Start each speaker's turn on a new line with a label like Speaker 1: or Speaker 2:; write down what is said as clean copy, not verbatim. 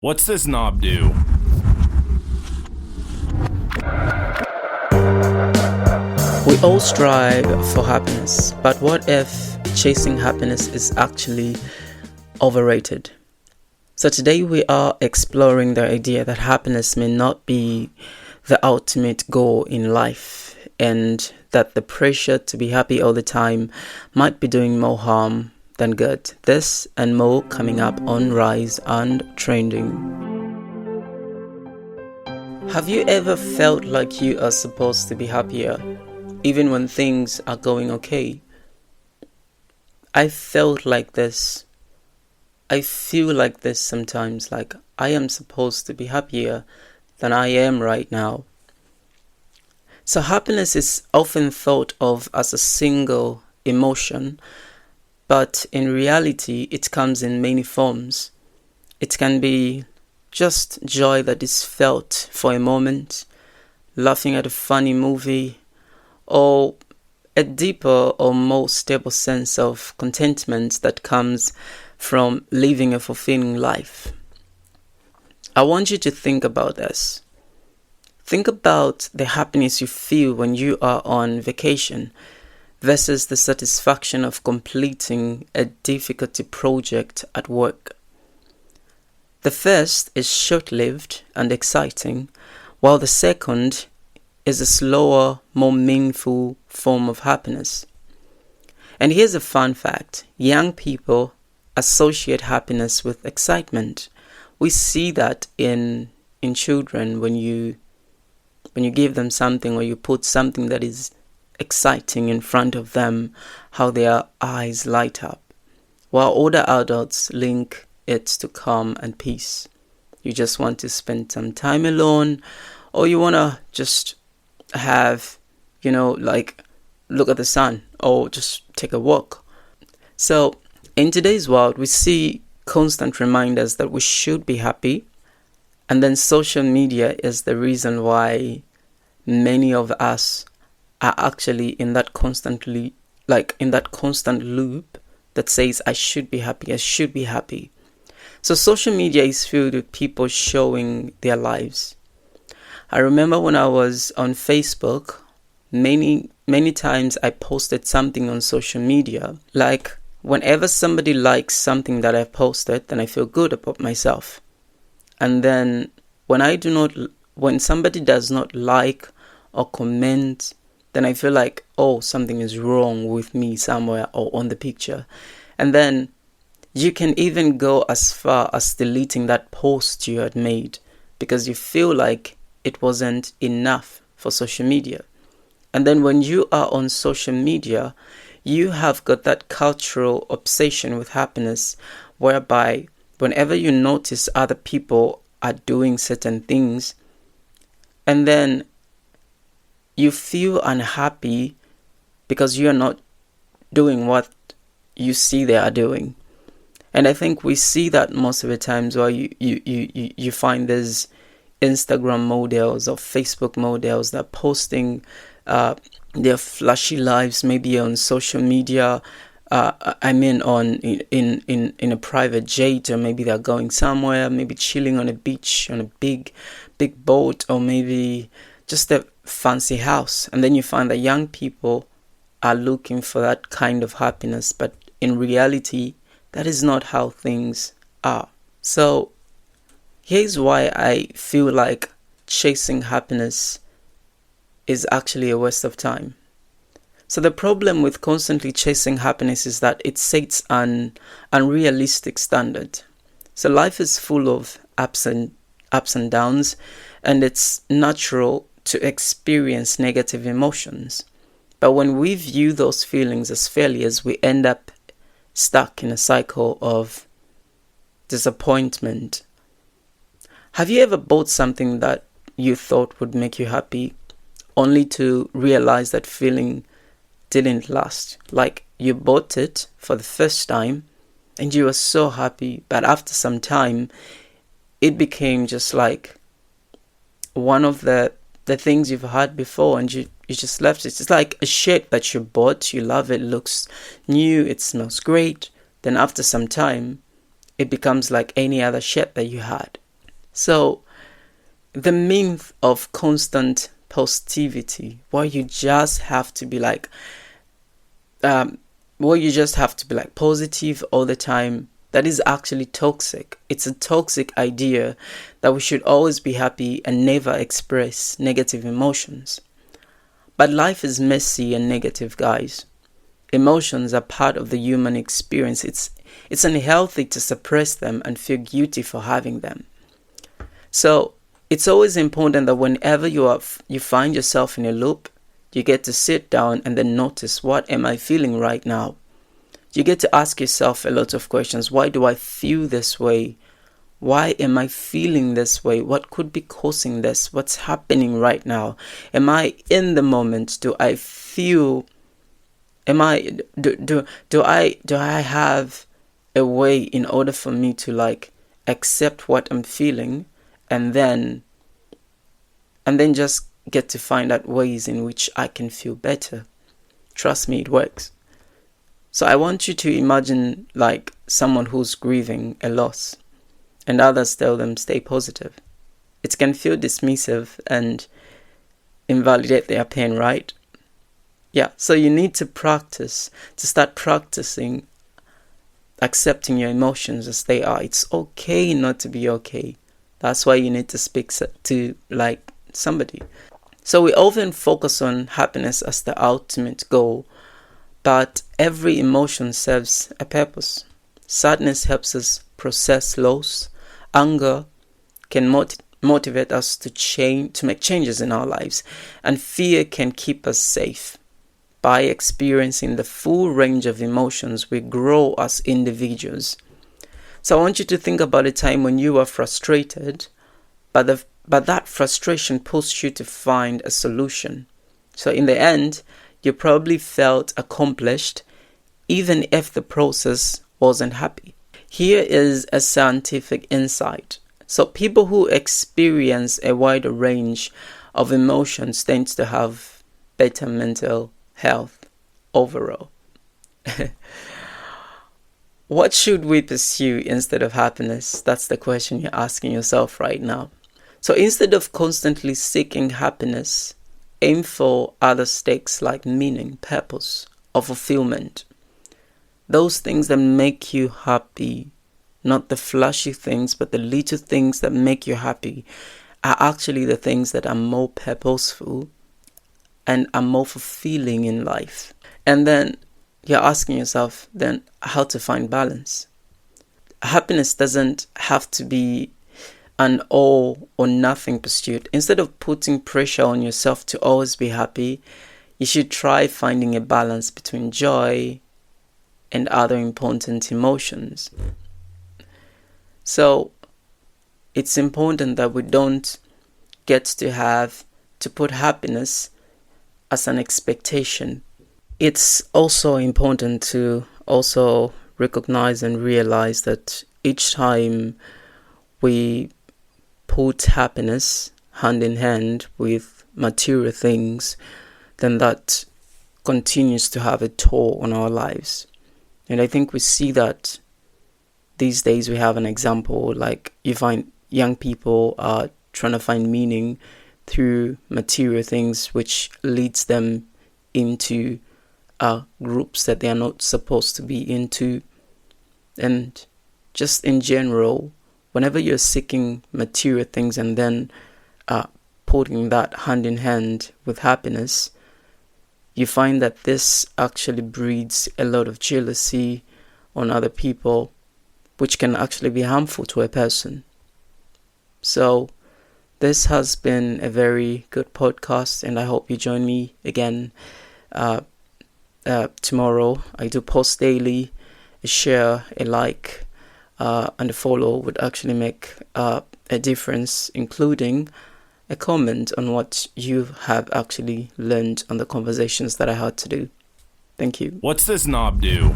Speaker 1: What's this knob do?
Speaker 2: We all strive for happiness, but what if chasing happiness is actually overrated? So today we are exploring the idea that happiness may not be the ultimate goal in life, and that the pressure to be happy all the time might be doing more harm than good. This and more coming up on Rise and Trending. Have you ever felt like you are supposed to be happier, even when things are going okay? I felt like this. I feel like this sometimes, like I am supposed to be happier than I am right now. So happiness is often thought of as a single emotion, but in reality it comes in many forms. It can be just joy that is felt for a moment, laughing at a funny movie, or a deeper or more stable sense of contentment that comes from living a fulfilling life. I want you to think about this. Think about the happiness you feel when you are on vacation versus the satisfaction of completing a difficult project at work. The first is short-lived and exciting, while the second is a slower, more meaningful form of happiness. And here's a fun fact. Young people associate happiness with excitement. We see that in children when you give them something or you put something that is exciting in front of them, how their eyes light up. While older adults link it to calm and peace. You just want to spend some time alone, or you want to just have, like look at the sun or just take a walk. So in today's world, we see constant reminders that we should be happy. And then social media is the reason why many of us are actually in that constant loop that says, I should be happy, I should be happy. So social media is filled with people showing their lives. I remember when I was on Facebook, many times I posted something on social media. Like whenever somebody likes something that I posted, then I feel good about myself. And then when somebody does not like or comment, then I feel like, oh, something is wrong with me somewhere or on the picture. And then you can even go as far as deleting that post you had made because you feel like it wasn't enough for social media. And then when you are on social media, you have got that cultural obsession with happiness whereby whenever you notice other people are doing certain things and then you feel unhappy because you're not doing what you see they are doing. And I think we see that most of the times where you find these Instagram models or Facebook models that are posting their flashy lives maybe on social media. In a private jet, or maybe they're going somewhere, maybe chilling on a beach on a big boat, or maybe just a fancy house. And then you find that young people are looking for that kind of happiness, but in reality, that is not how things are. So here's why I feel like chasing happiness is actually a waste of time. So the problem with constantly chasing happiness is that it sets an unrealistic standard. So life is full of ups and downs, and it's natural to experience negative emotions. But when we view those feelings as failures, we end up stuck in a cycle of disappointment. Have you ever bought something that you thought would make you happy, only to realize that feeling didn't last? Like you bought it for the first time and you were so happy, but after some time, it became just like one of the things you've had before, and you just left it. It's like a shirt that you bought, you love it, looks new, it smells great. Then after some time, it becomes like any other shirt that you had. So the myth of constant positivity, where you just have to be like, positive all the time, that is actually toxic. It's a toxic idea that we should always be happy and never express negative emotions. But life is messy and negative, guys. Emotions are part of the human experience. It's unhealthy to suppress them and feel guilty for having them. So it's always important that whenever you find yourself in a loop, you get to sit down and then notice, what am I feeling right now? You get to ask yourself a lot of questions. Why do I feel this way? Why am I feeling this way? What could be causing this? What's happening right now? Am I in the moment? Do I feel? Do I have a way in order for me to like accept what I'm feeling, and then just get to find out ways in which I can feel better? Trust me, it works. So I want you to imagine like someone who's grieving a loss, and others tell them stay positive. It can feel dismissive and invalidate their pain, right? Yeah, so you need to start practicing accepting your emotions as they are. It's okay not to be okay. That's why you need to speak to like somebody. So we often focus on happiness as the ultimate goal, but every emotion serves a purpose. Sadness helps us process loss. Anger can motivate us to make changes in our lives, and fear can keep us safe. By experiencing the full range of emotions, we grow as individuals. So I want you to think about a time when you were frustrated, but that frustration pushed you to find a solution. So in the end, you probably felt accomplished, even if the process wasn't happy. Here is a scientific insight. So people who experience a wider range of emotions tend to have better mental health overall. What should we pursue instead of happiness? That's the question you're asking yourself right now. So instead of constantly seeking happiness, aim for other stakes like meaning, purpose, or fulfillment. Those things that make you happy, not the flashy things, but the little things that make you happy, are actually the things that are more purposeful and are more fulfilling in life. And then you're asking yourself then how to find balance. Happiness doesn't have to be an all or nothing pursuit. Instead of putting pressure on yourself to always be happy, you should try finding a balance between joy and other important emotions. So it's important that we don't get to put happiness as an expectation. It's also important to also recognize and realize that each time we put happiness hand in hand with material things, then that continues to have a toll on our lives. And I think we see that these days. We have an example, like you find young people are trying to find meaning through material things, which leads them into groups that they are not supposed to be into. And just in general, whenever you're seeking material things and then putting that hand in hand with happiness, you find that this actually breeds a lot of jealousy on other people, which can actually be harmful to a person. So this has been a very good podcast, and I hope you join me again tomorrow. I do post daily. A share, a like, and a follow would actually make a difference, including a comment on what you have actually learned on the conversations that I had to do. Thank you.
Speaker 1: What's this knob do?